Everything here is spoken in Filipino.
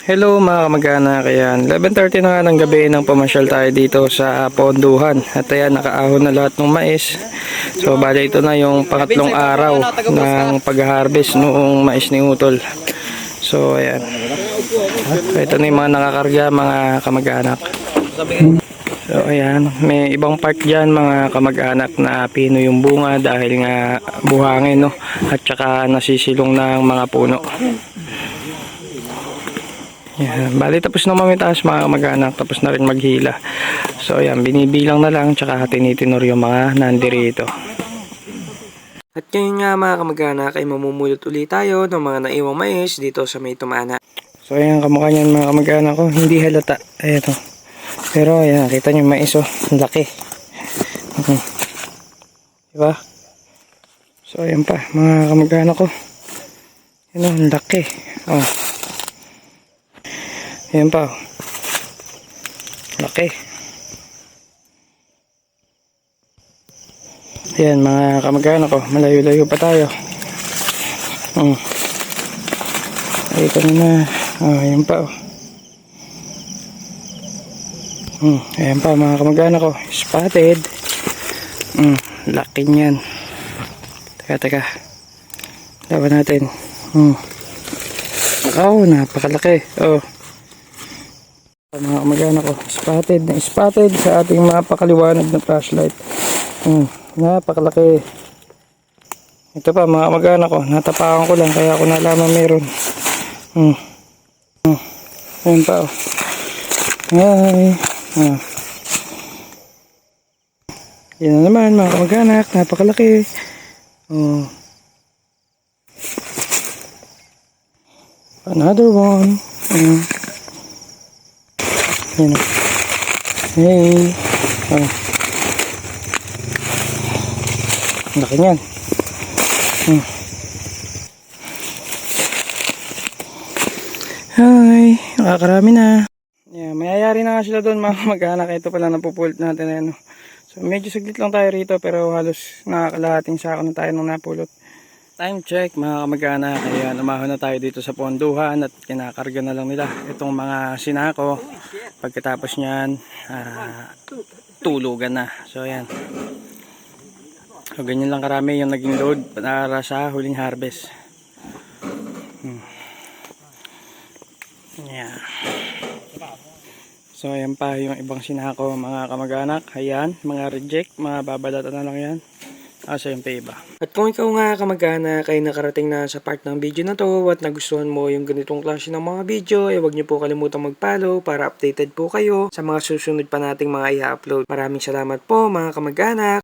Hello mga kamag-anak, ayan. 11:30 na nga ng gabi nang pamasyal tayo dito sa Ponduhan. At ayan, nakaahon na lahat ng mais. So bali ito na yung pangatlong araw ng pag-harvest noong mais ni Utol. So ayan. Ito na yung mga nakakarga mga kamag-anak. So ayan, may ibang part dyan mga kamag-anak na pino yung bunga dahil nga buhangin, no? At saka nasisilong ng mga puno. Yan. Bali tapos na mamitaas mga kamag-anak, tapos na rin maghila. So ayan, binibilang na lang tsaka tinitinor yung mga nandirito. At ngayon nga mga kamag-anak ay mamumulot ulit tayo ng mga naiwang mais dito sa may tumana. So ayan, kamukha niyan mga kamag-anak ko, hindi halata. Ayan o. Pero ayan, kita nyo mais o, laki. Diba? So ayan pa mga kamag-anak ko. Ayan o, laki. Oh. Ayan pa. Laki. Ayan mga kamag-anak ko. Malayo-layo pa tayo. Ito na. Ayan pa. Ayan pa mga kamag-anak ko. Spotted. Laki niyan. Teka. Laban natin. Napakalaki. Mga kamag-anak ko, spotted sa ating mapakaliwanag na flashlight. Napakalaki. Ito pa mga kamag-anak ko, natapakan ko lang kaya ako nalaman meron. Ayan pa. Yan na naman mga kamag-anak, napakalaki. Another one. Yan. Hey. Laki niyan. Hi. Nakakarami na. Yeah, mayayari na nga sila doon mga mag-anak. Ito pala napupulot natin. Ano. So medyo saglit lang tayo rito pero halos nakakalahating sako na tayo nung napulot. Time check mga kamag-anak. Ayan, umahon na tayo dito sa ponduhan at kinakarga na lang nila itong mga sinako. Pagkatapos nyan, tulugan na. So ayan. So ganyan lang karami yung naging load para sa huling harvest. Ayan. So ayan pa yung ibang sinako mga kamag-anak. Ayan, mga reject, mga babalatan na lang yan. Asa yung pa iba. At kung ikaw nga kamag-anak ay nakarating na sa part ng video na to at nagustuhan mo yung ganitong klase ng mga video, ay huwag niyo po kalimutang mag-follow para updated po kayo sa mga susunod pa nating mga i-upload. Maraming salamat po mga kamag-anak.